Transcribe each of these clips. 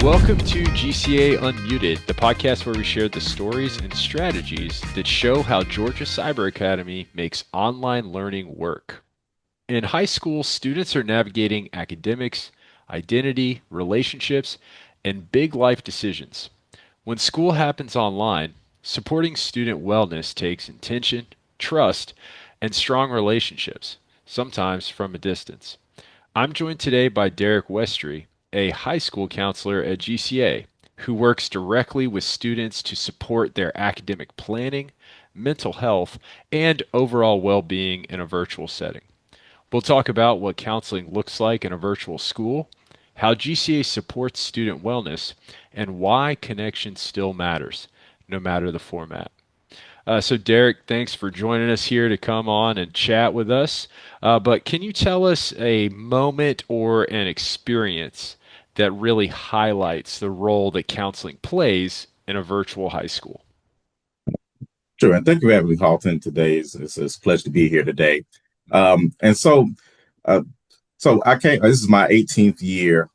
Welcome to GCA Unmuted, the podcast where we share the stories and strategies that show how Georgia Cyber Academy makes online learning work. In high school, students are navigating academics, identity, relationships, and big life decisions. When school happens online, supporting student wellness takes intention, trust, and strong relationships, sometimes from a distance. I'm joined today by Derrick Westry, a high school counselor at GCA, who works directly with students to support their academic planning, mental health, and overall well being in a virtual setting. We'll talk about what counseling looks like in a virtual school, how GCA supports student wellness, and why connection still matters, no matter the format. So, Derrick, thanks for joining us here to come on and chat with us. But can you tell us a moment or an experience that really highlights the role that counseling plays in a virtual high school? Sure, and thank you for having me, Halton. Today it's a pleasure to be here today. And so, uh, so I came. This is my 18th year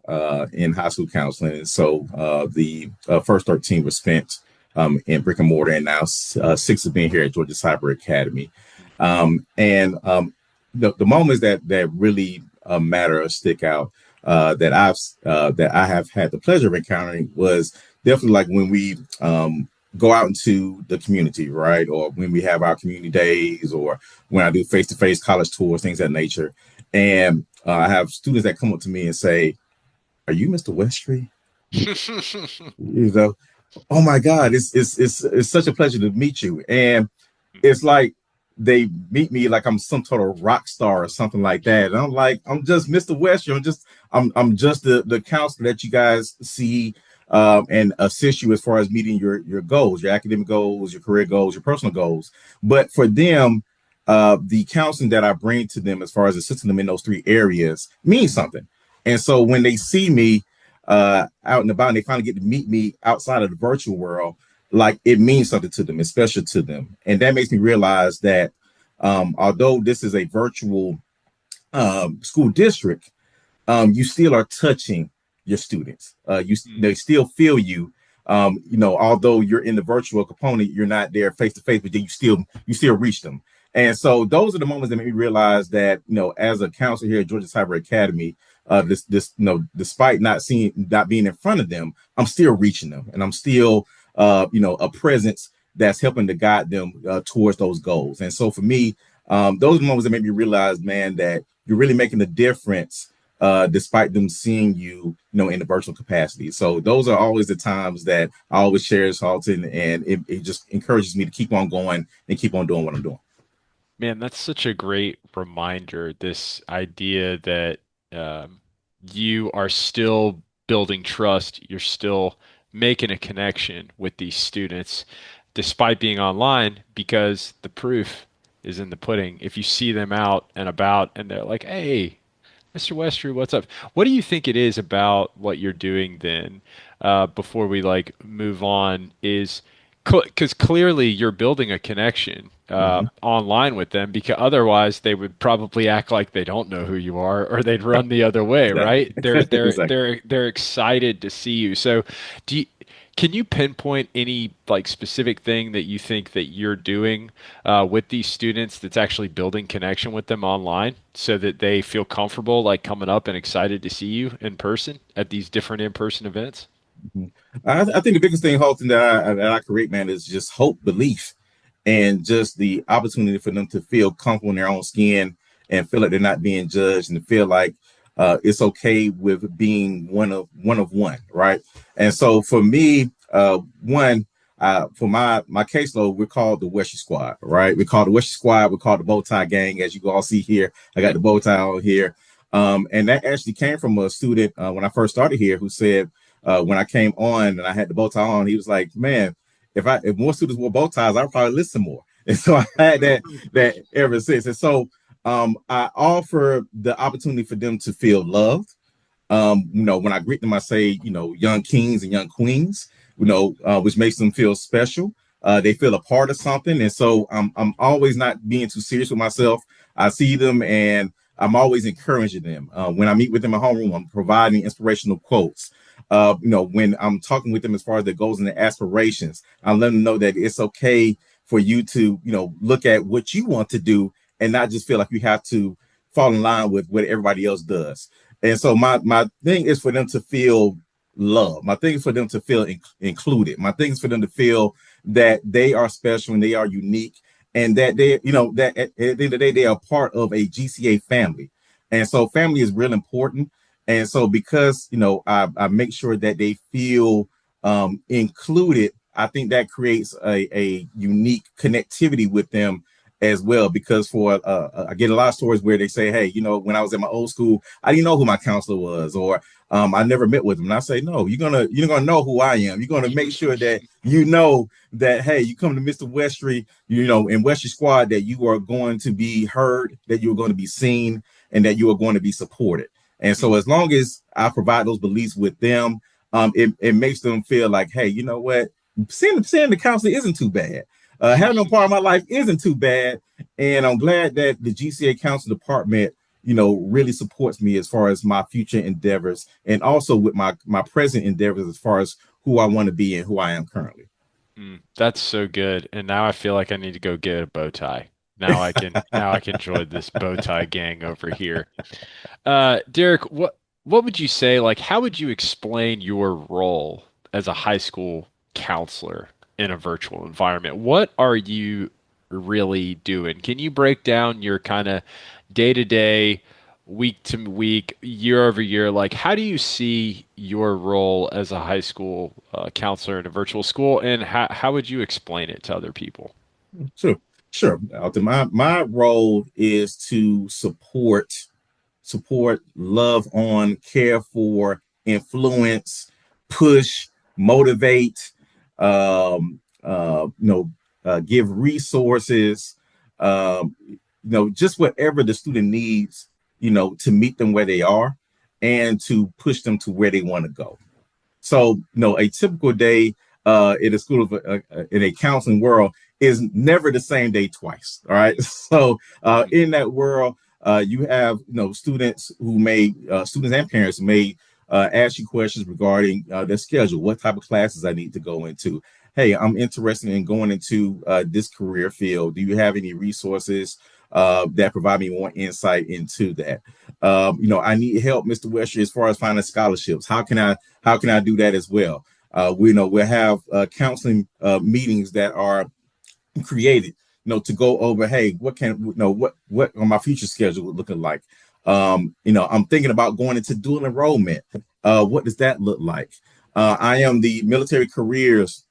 in high school counseling, and so the first 13 were spent in brick and mortar, and now six have been here at Georgia Cyber Academy. The moments that really matter or stick out that I have had the pleasure of encountering was definitely like when we go out into the community, right? Or when we have our community days, or when I do face-to-face college tours, things of that nature. And I have students that come up to me and say, "Are you Mr. Westry?" You know, oh my God, it's such a pleasure to meet you. And it's like they meet me like I'm some sort of rock star or something like that. And I'm like, I'm just Mr. Westry. I'm just the counselor that you guys see and assist you as far as meeting your goals, your academic goals, your career goals, your personal goals. But for them, the counseling that I bring to them as far as assisting them in those three areas means something. And so when they see me out and about and they finally get to meet me outside of the virtual world, like it means something to them, it's special to them. And that makes me realize that although this is a virtual school district, you still are touching your students. They still feel you. Although you're in the virtual component, you're not there face to face, but then you still reach them. And so those are the moments that make me realize that, as a counselor here at Georgia Cyber Academy, despite not being in front of them, I'm still reaching them, and I'm still, a presence that's helping to guide them towards those goals. And so for me, those are the moments that make me realize, man, that you're really making a difference despite them seeing you, in the virtual capacity. So those are always the times that I always share as Halton, and it just encourages me to keep on going and keep on doing what I'm doing. Man, that's such a great reminder. This idea that um, you are still building trust, you're still making a connection with these students despite being online, because the proof is in the pudding. If you see them out and about and they're like, hey, Mr. Westry, what's up? What do you think it is about what you're doing then, before we like move on, is because clearly you're building a connection Mm-hmm. online with them, because otherwise they would probably act like they don't know who you are, or they'd run the other way, Exactly. right? They're they're Exactly. they're they're excited to see you. So, do you, can you pinpoint any like specific thing that you think that you're doing with these students that's actually building connection with them online, so that they feel comfortable like coming up and excited to see you in person at these different in-person events? Mhm. I think the biggest thing, Halton, that I create, man, is just hope, belief, and just the opportunity for them to feel comfortable in their own skin and feel like they're not being judged, and feel like it's okay with being one of one, right? And so for me, for my caseload, we're called the Westry Squad, right? We call the Westry Squad. We call the Bow Tie Gang, as you can all see here. I got the bow tie on here, and that actually came from a student when I first started here, who said when I came on and I had the bow tie on, he was like, "Man, if more students wore bow ties, I'd probably listen more." And so I had that ever since. And so I offer the opportunity for them to feel loved. When I greet them, I say, young kings and young queens, which makes them feel special. They feel a part of something. And so I'm always not being too serious with myself. I see them and I'm always encouraging them. When I meet with them at homeroom, I'm providing inspirational quotes. when I'm talking with them as far as their goals and their aspirations, I let them know that it's okay for you to, look at what you want to do and not just feel like you have to fall in line with what everybody else does. And so my thing is for them to feel love. My thing is for them to feel included. My thing is for them to feel that they are special and they are unique, and that they, that at the end of the day, they are part of a GCA family. And so family is real important. And so because, I make sure that they feel included, I think that creates a unique connectivity with them as well. Because I get a lot of stories where they say, hey, when I was at my old school, I didn't know who my counselor was, or I never met with them. And I say, no, you're gonna know who I am. You're gonna make sure that you know that, hey, you come to Mr. Westry, in Westry Squad, that you are going to be heard, that you're going to be seen, and that you are going to be supported. And so as long as I provide those beliefs with them, it makes them feel like, hey, you know what? Seeing the counselor isn't too bad. Having no part of my life isn't too bad. And I'm glad that the GCA Council Department, really supports me as far as my future endeavors, and also with my present endeavors as far as who I want to be and who I am currently. That's so good. And now I feel like I need to go get a bow tie. Now I can join this bow tie gang over here. Derrick, what would you say, like, how would you explain your role as a high school counselor in a virtual environment? What are you really doing? Can you break down your kind of day to day, week to week, year over year? Like, how do you see your role as a high school counselor in a virtual school, and how would you explain it to other people? Sure, sure. My role is to support, love on, care for, influence, push, motivate, give resources, just whatever the student needs, to meet them where they are and to push them to where they want to go. So, a typical day in a school of in a counseling world is never the same day twice. All right. So, in that world, you have students students and parents may ask you questions regarding their schedule, what type of classes I need to go into. Hey, I'm interested in going into this career field. Do you have any resources that provide me more insight into that? I need help, Mr. Westry, as far as finding scholarships. How can I do that as well? We'll have counseling meetings that are created, to go over, hey, what are my future schedule looking like? I'm thinking about going into dual enrollment. What does that look like? I am the military careers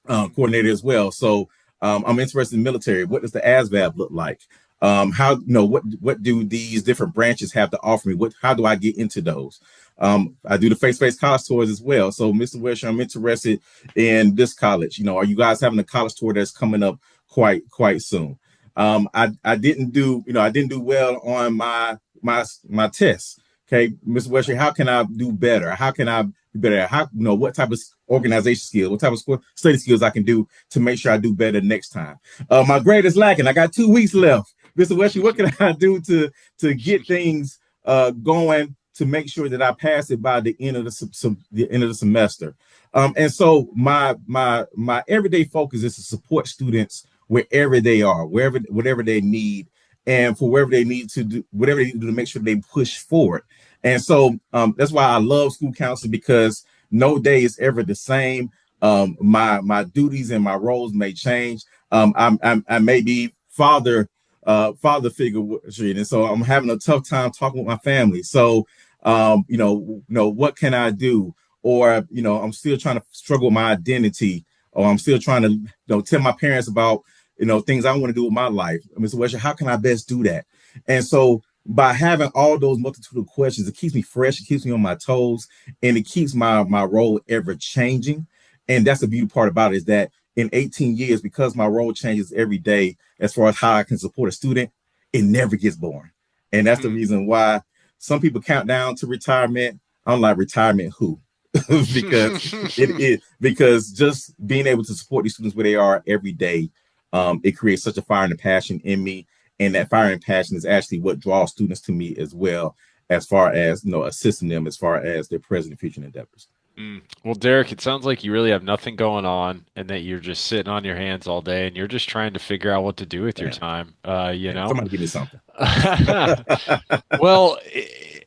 coordinator as well. So I'm interested in military. What does the ASVAB look like? How what do these different branches have to offer me? How do I get into those? I do the face-to-face college tours as well. So, Mr. Wesher, I'm interested in this college. Are you guys having a college tour that's coming up quite soon? I didn't do well on my tests. Okay, Mr. Wesher, how can I do better? How can I be better? What type of organization skills, what type of study skills I can do to make sure I do better next time? My grade is lacking. I got 2 weeks left. Mr. Wesher, what can I do to get things going, to make sure that I pass it by the end of the end of the semester? And so my everyday focus is to support students wherever they are, whatever they need, and for whatever they need to do, whatever they need to do to make sure they push forward. And so that's why I love school counseling, because no day is ever the same. My duties and my roles may change. I may be father figure, and so I'm having a tough time talking with my family. So what can I do? Or I'm still trying to struggle with my identity, or I'm still trying to tell my parents about things I want to do with my life. Mr. Wesher, how can I best do that? And so by having all those multitude of questions, it keeps me fresh, it keeps me on my toes, and it keeps my role ever changing. And that's the beauty part about it, is that in 18 years, because my role changes every day as far as how I can support a student, it never gets boring. And that's the reason why some people count down to retirement. I'm like, retirement who? because just being able to support these students where they are every day, it creates such a fire and a passion in me. And that fire and passion is actually what draws students to me as well, as far as assisting them as far as their present and future endeavors. Well, Derek, it sounds like you really have nothing going on and that you're just sitting on your hands all day and you're just trying to figure out what to do with your Man, time, man, somebody give me something. Well,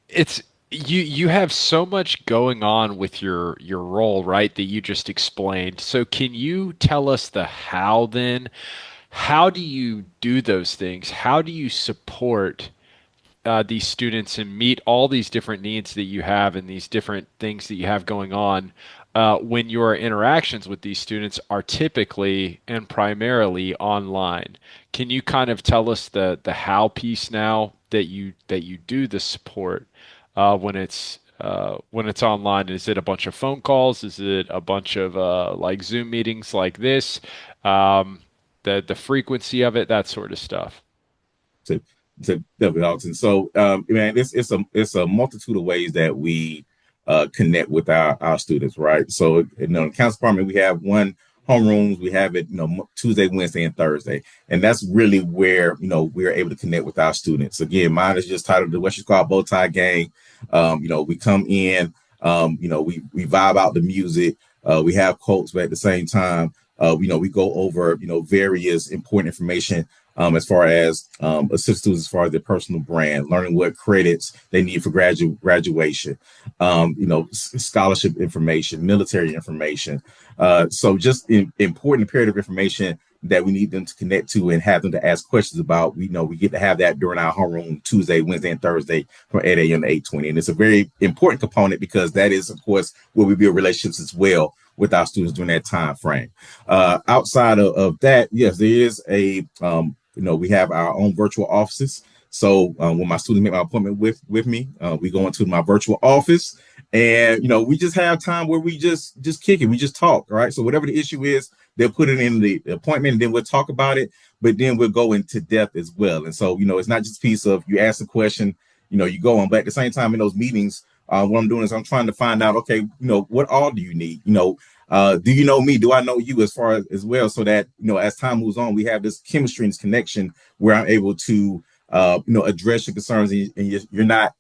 it's you have so much going on with your role, right, that you just explained. So can you tell us the how then? How do you do those things? How do you support these students and meet all these different needs that you have and these different things that you have going on when your interactions with these students are typically and primarily online? Can you kind of tell us the how piece now that you do the support when it's online? Is it a bunch of phone calls? Is it a bunch of like Zoom meetings like this? The frequency of it, that sort of stuff. to Definitely, Austin. So, man, it's a multitude of ways that we connect with our students, right? So, in the council department, we have one homerooms. We have it, Tuesday, Wednesday, and Thursday, and that's really where we're able to connect with our students. Again, mine is just titled the Western Squad Bow Tie Gang. We come in, we vibe out the music. We have quotes, but at the same time, we go over various important information as far as assist students as far as their personal brand, learning what credits they need for graduation, scholarship information, military information. So just important imperative information that we need them to connect to and have them to ask questions about. We get to have that during our homeroom Tuesday, Wednesday, and Thursday from 8 a.m. to 8:20. And it's a very important component because that is, of course, where we build relationships as well with our students during that time frame. Outside of that, yes, there is we have our own virtual offices. So when my students make my appointment with me, we go into my virtual office, and we just have time where we just kick it, we just talk. All right. So whatever the issue is, they'll put it in the appointment, and then we'll talk about it. But then we'll go into depth as well. And so it's not just a piece of you ask a question, you go on. But at the same time, in those meetings, what I'm doing is I'm trying to find out, okay, what all do you need? Do you know me? Do I know you as far as well? So that, as time moves on, we have this chemistry and this connection where I'm able to, address your concerns, and you're not,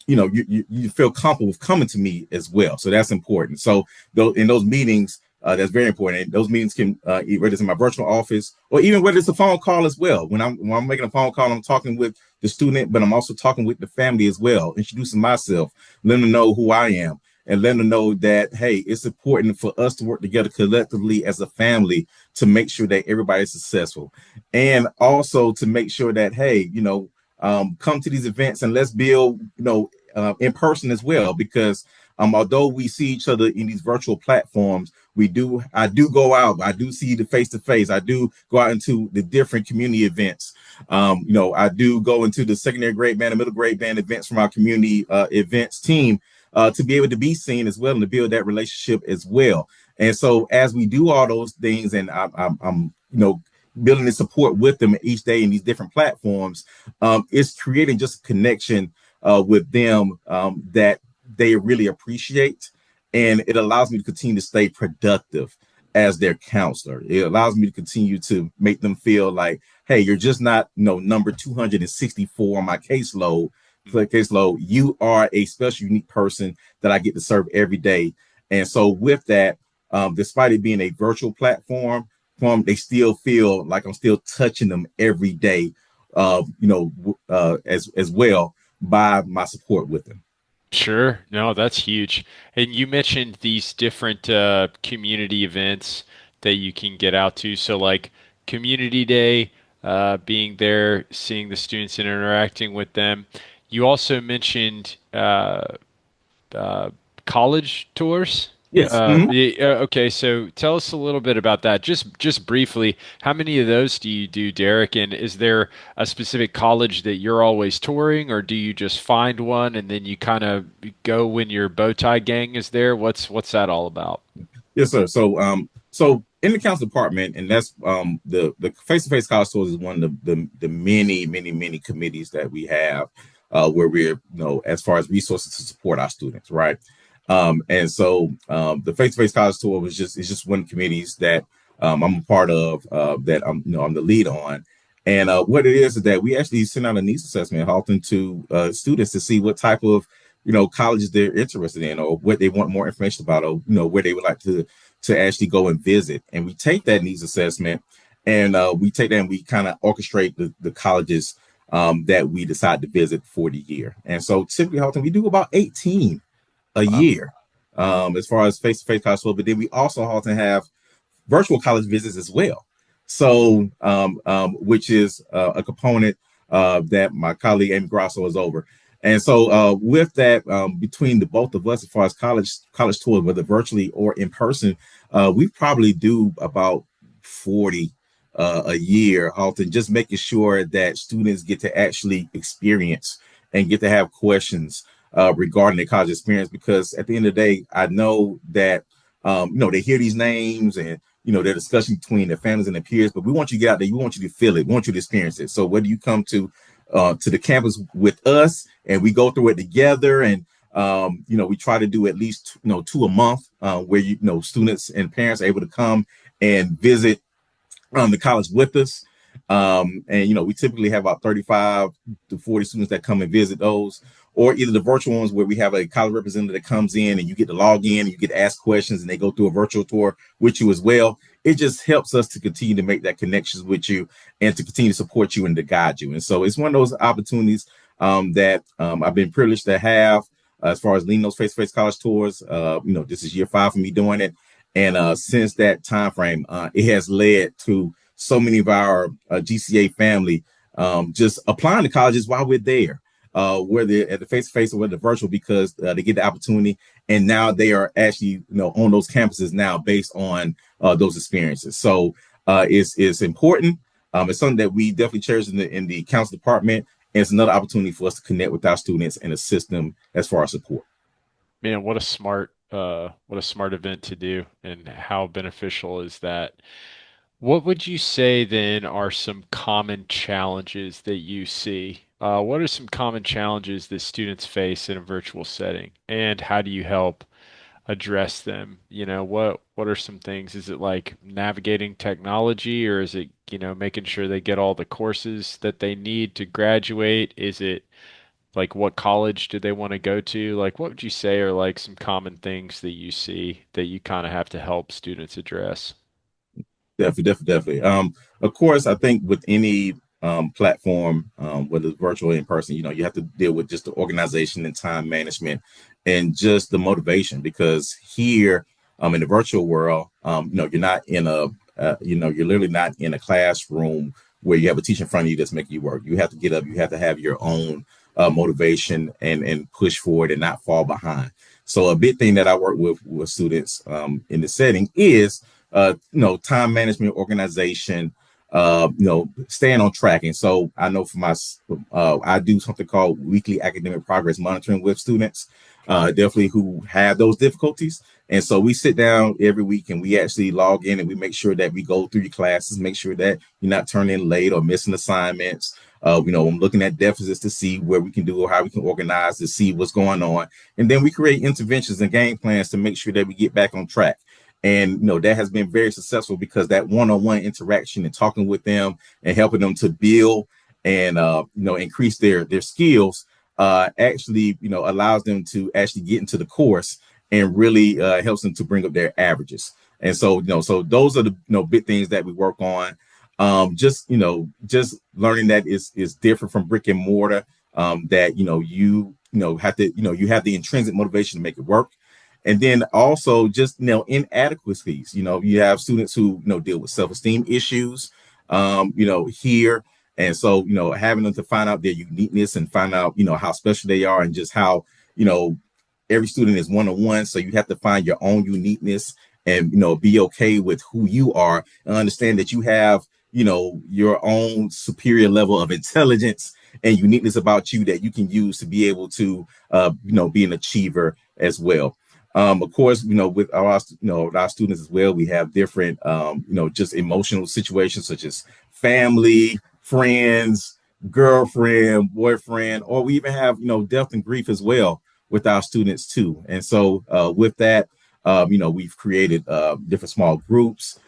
you feel comfortable with coming to me as well. So that's important. So in those meetings, that's very important. And those meetings can, whether it's in my virtual office or even whether it's a phone call as well. When I'm making a phone call, I'm talking with the student, but I'm also talking with the family as well, introducing myself, letting them know who I am, and letting them know that, hey, it's important for us to work together collectively as a family to make sure that everybody's successful. And also to make sure that, hey, come to these events and let's build, in person as well, because although we see each other in these virtual platforms, I do go out, I do see the face to face, I do go out into the different community events. I do go into the secondary grade band and middle grade band events from our community events team, to be able to be seen as well and to build that relationship as well. And so as we do all those things, and I'm building the support with them each day in these different platforms, it's creating just a connection with them that they really appreciate. And it allows me to continue to stay productive as their counselor. It allows me to continue to make them feel like, hey, you're just not number 264 on my caseload. You are a special, unique person that I get to serve every day. And so with that, despite it being a virtual platform, they still feel like I'm still touching them every day, as well by my support with them. Sure. No, that's huge. And you mentioned these different community events that you can get out to. So, like Community Day, being there, seeing the students and interacting with them. You also mentioned uh, college tours. Yes. Mm-hmm. Okay, so tell us a little bit about that. Just briefly, how many of those do you do, Derek? And is there a specific college that you're always touring, or do you just find one and then you kind of go when your bow tie gang is there? What's that all about? Yes, sir. So in the council department, and that's the face to face college tours is one of the many committees that we have, where we're as far as resources to support our students, right? And so the face to face college tour is just one of the committees that I'm a part of, that I'm the lead on. And what it is that we actually send out a needs assessment often to students to see what type of colleges they're interested in, or what they want more information about, or where they would like to actually go and visit. And we take that needs assessment, and we take that and we kind of orchestrate the colleges that we decide to visit for the year. And so typically, Halton, we do about 18 a Wow. year as far as face-to-face college school. But then we also often have virtual college visits as well. So, which is a component that my colleague Amy Grasso is over. And so, with that, between the both of us, as far as college tours, whether virtually or in person, we probably do about 40 a year, often just making sure that students get to actually experience and get to have questions regarding their college experience. Because at the end of the day, I know that they hear these names and their discussion between their families and their peers, but we want you to get out there. We want you to feel it. We want you to experience it. So whether you come to the campus with us and we go through it together, and we try to do at least two a month, where students and parents are able to come and visit the college with us. And we typically have about 35 to 40 students that come and visit those, or either the virtual ones where we have a college representative that comes in and you get to log in and you get to ask questions and they go through a virtual tour with you as well. It just helps us to continue to make that connections with you and to continue to support you and to guide you. And so it's one of those opportunities that I've been privileged to have as far as leading those face-to-face college tours. This is year 5 for me doing it. And since that time frame, it has led to so many of our GCA family just applying to colleges while we're there, whether at the face-to-face or whether virtual, because they get the opportunity. And now they are actually, on those campuses now based on those experiences. So it's important. It's something that we definitely cherish in the council department. And it's another opportunity for us to connect with our students and assist them as far as support. Man, what a smart event to do, and how beneficial is that? What would you say then are some common challenges that you see? What are some common challenges that students face in a virtual setting, and how do you help address them? What are some things? Is it like navigating technology, or is it, making sure they get all the courses that they need to graduate? Is it like what college do they want to go to? Like, what would you say are like some common things that you see that you kind of have to help students address? Definitely. Of course, I think with any platform, whether it's virtual or in person, you have to deal with just the organization and time management and just the motivation. Because here, in the virtual world, you're not in you're literally not in a classroom where you have a teacher in front of you that's making you work. You have to get up. You have to have your own motivation and push forward and not fall behind. So a big thing that I work with students in the setting is time management, organization, staying on track. And so I know for I do something called weekly academic progress monitoring with students, definitely who have those difficulties. And so we sit down every week and we actually log in and we make sure that we go through your classes, make sure that you're not turning in late or missing assignments. I'm looking at deficits to see where we can do or how we can organize to see what's going on. And then we create interventions and game plans to make sure that we get back on track. And that has been very successful because that one-on-one interaction and talking with them and helping them to build and increase their skills actually allows them to actually get into the course and really helps them to bring up their averages. And so so those are the big things that we work on. Just learning that is different from brick and mortar. That you have to you have the intrinsic motivation to make it work. And then also just inadequacies. You have students who deal with self-esteem issues, here. And so, having them to find out their uniqueness and find out, how special they are and just how, every student is one-on-one. So you have to find your own uniqueness and, be okay with who you are and understand that you have, your own superior level of intelligence and uniqueness about you that you can use to be able to, be an achiever as well. Of course, with our students as well, we have different, just emotional situations such as family, friends, girlfriend, boyfriend, or we even have, death and grief as well with our students too. And so with that, we've created different small groups.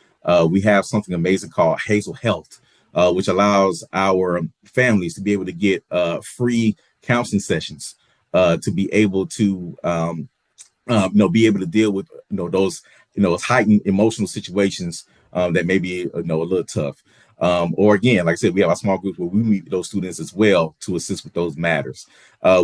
We have something amazing called Hazel Health, which allows our families to be able to get free counseling sessions to be able to be able to deal with those heightened emotional situations that may be a little tough. Or again, like I said, we have our small groups where we meet those students as well to assist with those matters.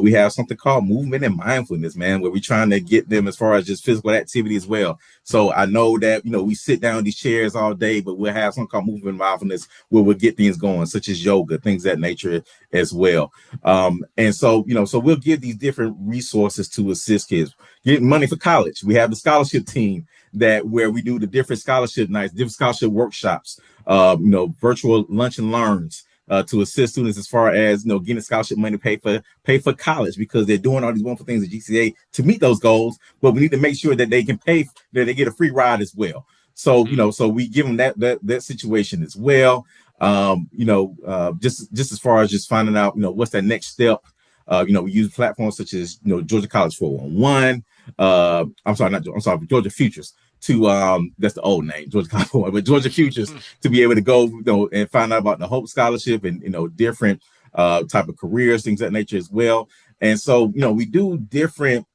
We have something called movement and mindfulness, man, where we're trying to get them as far as just physical activity as well. So I know that we sit down in these chairs all day, but we'll have something called movement and mindfulness where we'll get things going, such as yoga, things of that nature as well. And so so we'll give these different resources to assist kids getting money for college. We have the scholarship team that where we do the different scholarship nights, different scholarship workshops, virtual lunch and learns to assist students as far as getting scholarship money pay for college because they're doing all these wonderful things at GCA to meet those goals. But we need to make sure that they can pay that they get a free ride as well. So so we give them that situation as well. Just as far as just finding out what's that next step. We use platforms such as Georgia College 411. Georgia Futures to that's the old name, Georgia College 411, but Georgia Futures to be able to go and find out about the Hope Scholarship and different type of careers, things of that nature as well. And so we do different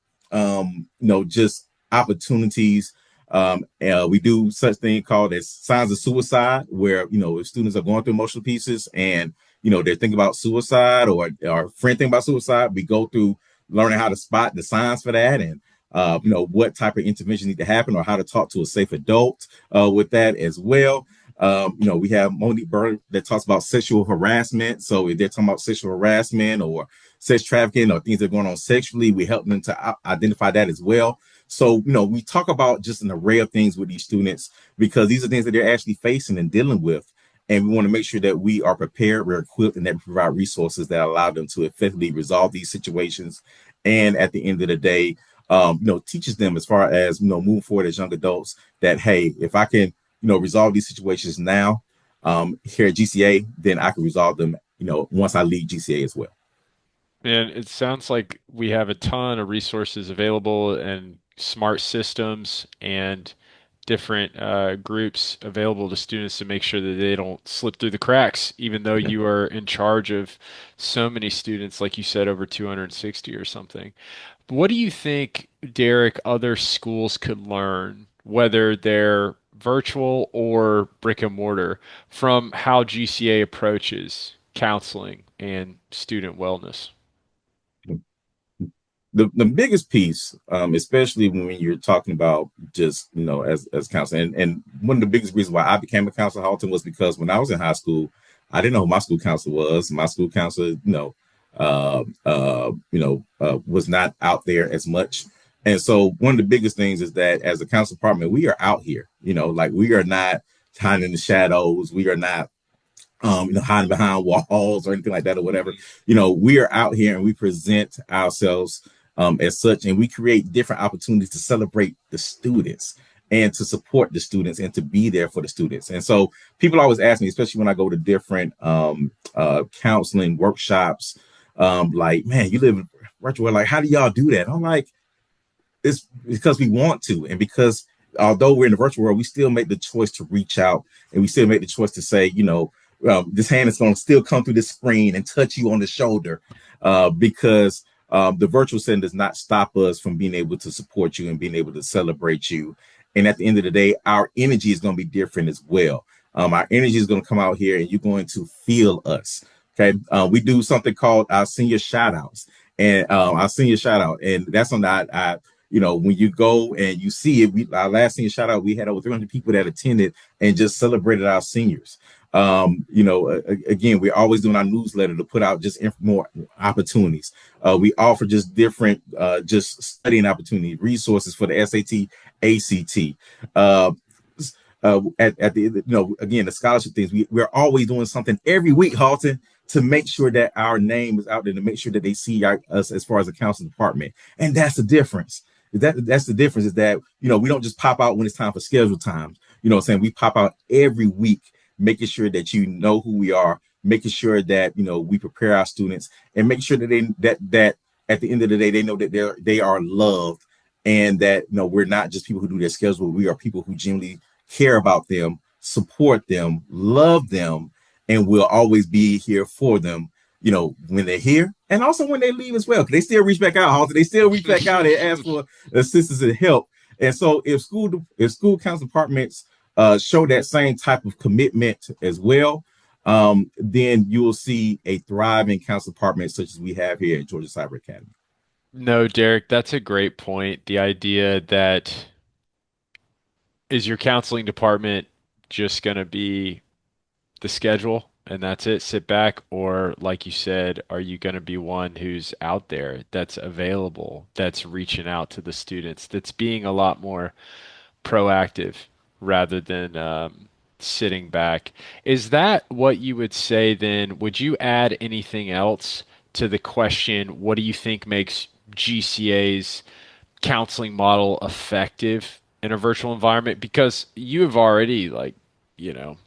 just opportunities. We do such thing called as signs of suicide, where if students are going through emotional pieces and they're thinking about suicide or a friend thinking about suicide, we go through learning how to spot the signs for that and what type of intervention need to happen or how to talk to a safe adult with that as well. We have Monique Burr that talks about sexual harassment. So if they're talking about sexual harassment or sex trafficking or things that are going on sexually, we help them to identify that as well. So, we talk about just an array of things with these students because these are things that they're actually facing and dealing with. And we want to make sure that we are prepared, we're equipped, and that we provide resources that allow them to effectively resolve these situations. And at the end of the day, teaches them as far as, moving forward as young adults that, hey, if I can, resolve these situations now here at GCA, then I can resolve them, once I leave GCA as well. And it sounds like we have a ton of resources available and smart systems and different groups available to students to make sure that they don't slip through the cracks, even though Yeah. you are in charge of so many students, like you said, over 260 or something. What do you think, Derek, other schools could learn, whether they're virtual or brick and mortar, from how GCA approaches counseling and student wellness? The biggest piece, especially when you're talking about just as counselor, and one of the biggest reasons why I became a counselor, Halton, was because when I was in high school, I didn't know who my school counselor was. My school counselor, was not out there as much. And so one of the biggest things is that as a council department, we are out here. Like we are not hiding in the shadows. We are not hiding behind walls or anything like that or whatever. We are out here and we present ourselves as such, and we create different opportunities to celebrate the students and to support the students and to be there for the students. And so people always ask me, especially when I go to different counseling workshops, like, man, you live in virtual, like, how do y'all do that? I'm like, it's because we want to, and because although we're in the virtual world, we still make the choice to reach out, and we still make the choice to say, this hand is going to still come through the screen and touch you on the shoulder, because the virtual setting does not stop us from being able to support you and being able to celebrate you. And at the end of the day, our energy is going to be different as well. Our energy is going to come out here, and you're going to feel us. Okay, we do something called our senior shout outs, and that's something I when you go and you see it, our last senior shout out, we had over 300 people that attended and just celebrated our seniors. Again, we're always doing our newsletter to put out just more opportunities. We offer just different, just studying opportunity resources for the SAT, ACT. At the again, the scholarship things, we're always doing something every week, Halton, to make sure that our name is out there, to make sure that they see us as far as the council department. And that's the difference. That's the difference, is that we don't just pop out when it's time for scheduled times. What I'm saying, we pop out every week, making sure that you know who we are, making sure that we prepare our students, and make sure that that at the end of the day they know that they are loved, and that we're not just people who do their schedule. We are people who genuinely care about them, support them, love them, and will always be here for them. When they're here, and also when they leave as well, because they still reach back out, Halter. They still reach back out and ask for assistance and help. And so if school council departments show that same type of commitment as well, then you will see a thriving council department such as we have here at Georgia Cyber Academy. No, Derek, that's a great point. The idea that is your counseling department just going to be the schedule and that's it, sit back? Or, like you said, are you going to be one who's out there, that's available, that's reaching out to the students, that's being a lot more proactive rather than sitting back? Is that what you would say then? Would you add anything else to the question, what do you think makes GCA's counseling model effective in a virtual environment? Because you have already, like, you know,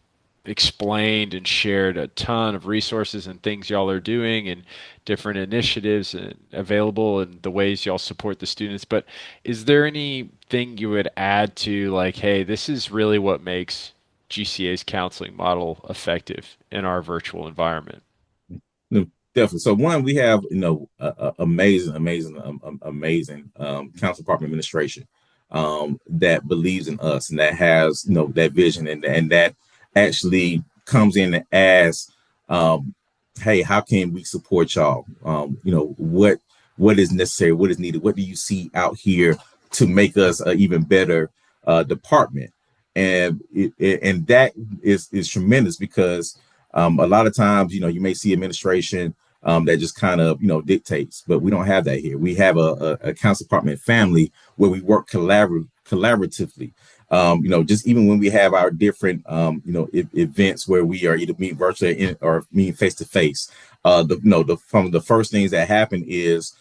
explained and shared a ton of resources and things y'all are doing and different initiatives and available and the ways y'all support the students. But is there anything you would add to, like, hey, this is really what makes GCA's counseling model effective in our virtual environment? No, definitely. So one, we have amazing council department administration that believes in us and that has that vision and that actually comes in and asks, hey, how can we support y'all? What is necessary, what is needed, what do you see out here to make us an even better department? And that is tremendous because a lot of times, you may see administration that just kind of, dictates, but we don't have that here. We have a council department family where we work collaboratively. Just even when we have our different, events where we are either meeting virtually or meeting face to face, from the first things that happen is,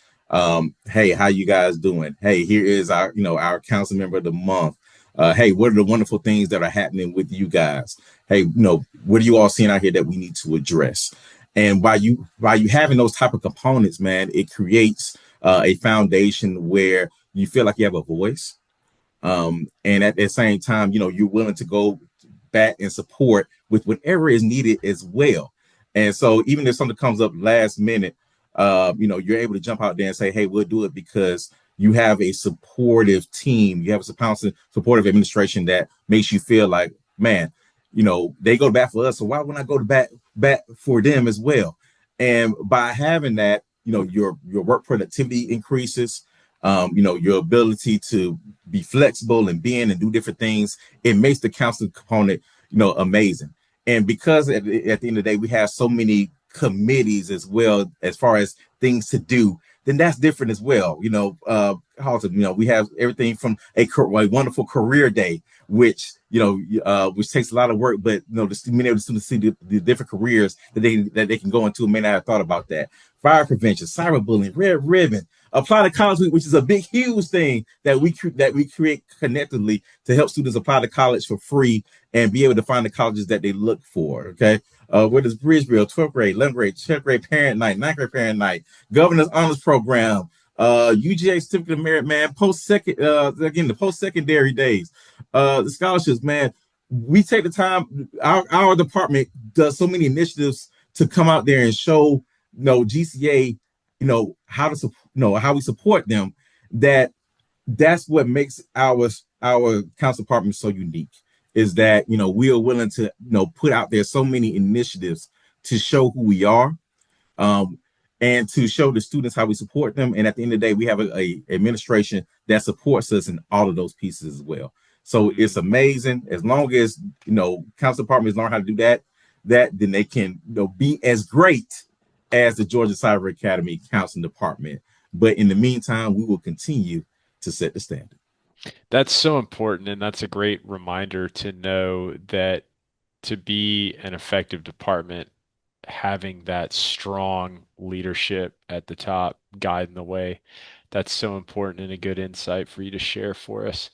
hey, how you guys doing? Hey, here is our council member of the month. Hey, what are the wonderful things that are happening with you guys? Hey, what are you all seeing out here that we need to address? And by you having those type of components, man, it creates a foundation where you feel like you have a voice, and at the same time, you're willing to go back and support with whatever is needed as well. And so even if something comes up last minute, you're able to jump out there and say, hey, we'll do it because you have a supportive team, you have a supportive administration that makes you feel like, man, they go to bat for us, so why wouldn't I go to bat for them as well? And by having that, your work productivity increases. Your ability to be flexible and bend and do different things, it makes the counseling component, amazing. And because at the end of the day, we have so many committees as well as far as things to do, then that's different as well. We have everything from a wonderful career day, which which takes a lot of work, but many of the students see the different careers that they can go into and may not have thought about that. Fire prevention, cyberbullying, red ribbon, apply to college week, which is a big, huge thing that we create connectively to help students apply to college for free and be able to find the colleges that they look for. Okay. What is Bridgeville, 12th grade, 11th grade, 10th grade parent night, 9th grade parent night, governor's honors program, UGA certificate of merit, man, the post-secondary days, the scholarships, man. We take the time, our department does so many initiatives to come out there and show GCA, how we support them. That's what makes our council department so unique, is that we are willing to put out there so many initiatives to show who we are, um, and to show the students how we support them. And at the end of the day, we have a administration that supports us in all of those pieces as well. So it's Mm. amazing. As long as council departments learn how to do that then they can be as great as the Georgia Cyber Academy counseling department. But in the meantime, we will continue to set the standard. That's so important, and that's a great reminder to know that to be an effective department, having that strong leadership at the top guiding the way, that's so important and a good insight for you to share for us.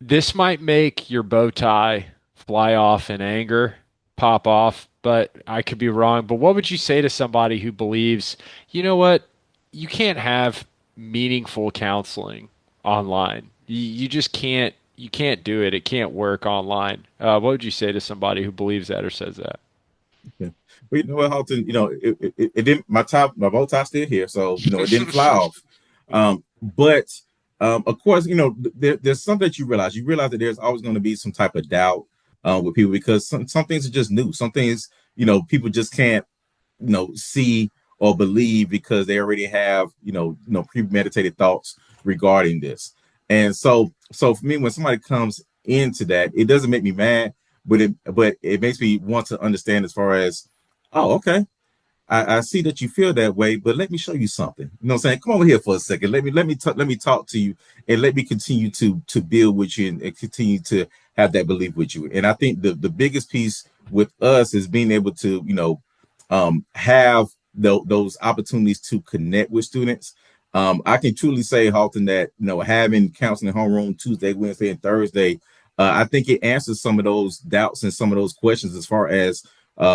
This might make your bow tie fly off in anger, pop off, but I could be wrong. But what would you say to somebody who believes, you know what, you can't have meaningful counseling online? You just can't. You can't do it. It can't work online. What would you say to somebody who believes that or says that? Okay. Well, you know what, Halton, it didn't, my bow tie still here. So, it didn't fly off. But of course, there's something that you realize that there's always going to be some type of doubt with people because some things are just new. Some things, people just can't, see or believe because they already have, premeditated thoughts regarding this. And so for me, when somebody comes into that, it doesn't make me mad, but it makes me want to understand as far as, oh, okay, I see that you feel that way, but let me show you something. You know what I'm saying? Come over here for a second. Let me talk to you, and let me continue to build with you, and continue to have that belief with you. And I think the biggest piece with us is being able to, have those opportunities to connect with students. I can truly say, Halton, that having counseling homeroom Tuesday, Wednesday, and Thursday, I think it answers some of those doubts and some of those questions as far as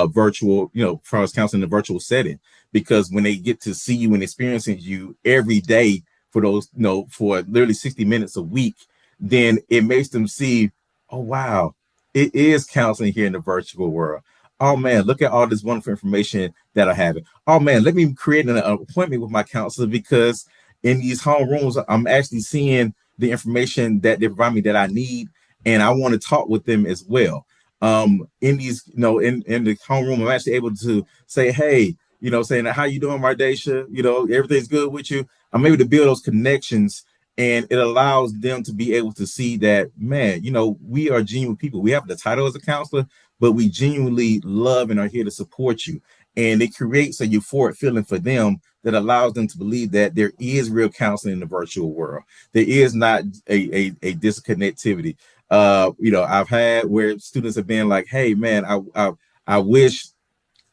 virtual, as far as counseling in a virtual setting, because when they get to see you and experiencing you every day for those, for literally 60 minutes a week, then it makes them see, oh wow, it is counseling here in the virtual world. Oh man, look at all this wonderful information that I have. Oh man, let me create an appointment with my counselor because in these home rooms, I'm actually seeing the information that they provide me that I need, and I want to talk with them as well. In these, in the homeroom, I'm actually able to say, hey, saying how you doing, Mardesha? Everything's good with you. I'm able to build those connections, and it allows them to be able to see that, man, we are genuine people. We have the title as a counselor, but we genuinely love and are here to support you. And it creates a euphoric feeling for them that allows them to believe that there is real counseling in the virtual world. There is not a disconnectivity. I've had where students have been like, hey man, I wish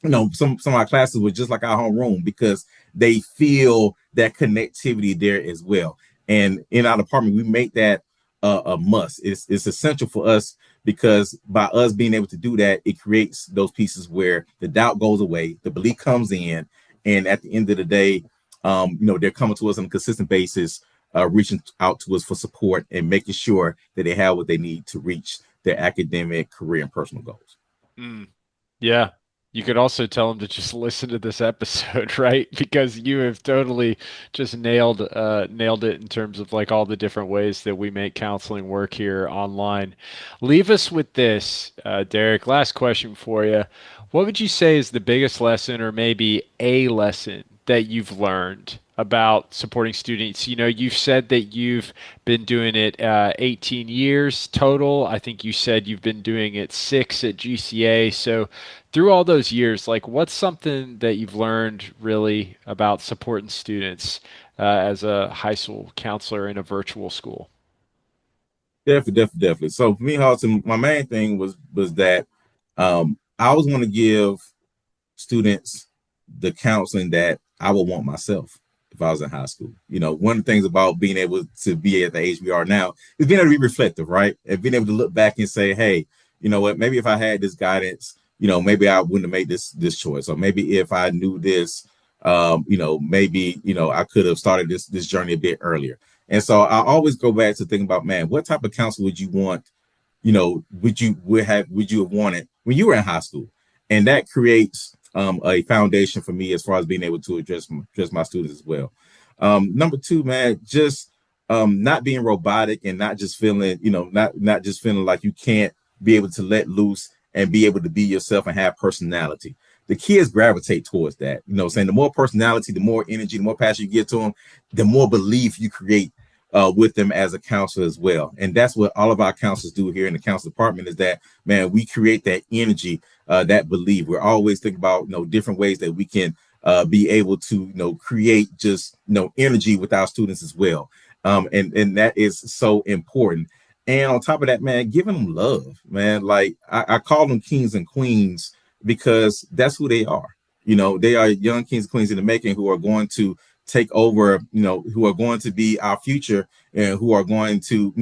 some of our classes were just like our homeroom because they feel that connectivity there as well. And in our department, we make that a must. It's essential for us because by us being able to do that, it creates those pieces where the doubt goes away, the belief comes in, and at the end of the day, they're coming to us on a consistent basis, reaching out to us for support and making sure that they have what they need to reach their academic, career, and personal goals. Mm. Yeah. You could also tell them to just listen to this episode, right? Because you have totally just nailed it in terms of like all the different ways that we make counseling work here online. Leave us with this, Derrick. Last question for you. What would you say is the biggest lesson or maybe a lesson that you've learned about supporting students? You've said that you've been doing it 18 years total. I think you said you've been doing it 6 at GCA. So through all those years, like what's something that you've learned really about supporting students as a high school counselor in a virtual school? Definitely. So for me, Halton, my main thing was that I always want to give students the counseling that I would want myself if I was in high school. One of the things about being able to be at the age we are now is being able to be reflective, right? And being able to look back and say, hey, you know what, maybe if I had this guidance, maybe I wouldn't have made this choice. Or maybe if I knew this, maybe, I could have started this journey a bit earlier. And so I always go back to thinking about, man, what type of counsel would you want? Would you have wanted when you were in high school? And that creates a foundation for me as far as being able to address my students as well. Number two, man, just not being robotic and not just feeling, not just feeling like you can't be able to let loose and be able to be yourself and have personality. The kids gravitate towards that. Saying the more personality, the more energy, the more passion you give to them, the more belief you create with them as a counselor as well. And that's what all of our counselors do here in the counsel department is that, man, we create that energy, that belief. We're always thinking about, different ways that we can be able to, create just, energy with our students as well. And that is so important. And on top of that, man, giving them love, man, like I call them kings and queens because that's who they are. They are young kings and queens in the making who are going to take over, who are going to be our future and who are going to,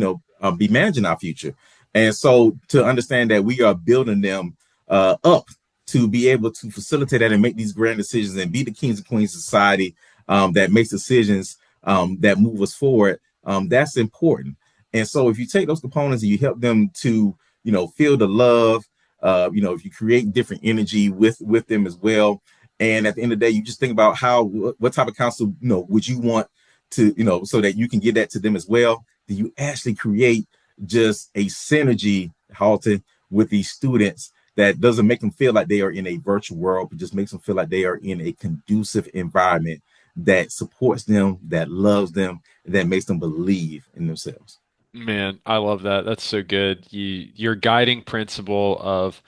be managing our future. And so to understand that we are building them up to be able to facilitate that and make these grand decisions and be the kings and queens society that makes decisions that move us forward, that's important. And so if you take those components and you help them to, feel the love, if you create different energy with them as well. And at the end of the day, you just think about what type of counsel, would you want to, so that you can get that to them as well. Do you actually create just a synergy, Halton, with these students that doesn't make them feel like they are in a virtual world, but just makes them feel like they are in a conducive environment that supports them, that loves them, that makes them believe in themselves. Man, I love that. That's so good. Your guiding principle of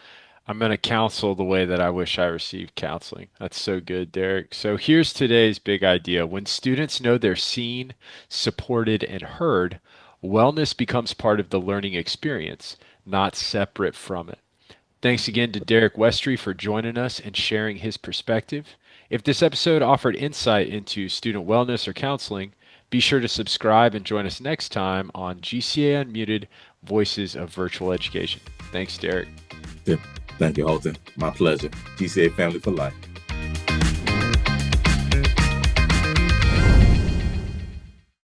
I'm going to counsel the way that I wish I received counseling. That's so good, Derek. So here's today's big idea. When students know they're seen, supported, and heard, wellness becomes part of the learning experience, not separate from it. Thanks again to Derrick Westry for joining us and sharing his perspective. If this episode offered insight into student wellness or counseling, be sure to subscribe and join us next time on GCA Unmuted Voices of Virtual Education. Thanks, Derek. Yeah. Thank you, Halton. My pleasure. GCA Family for Life.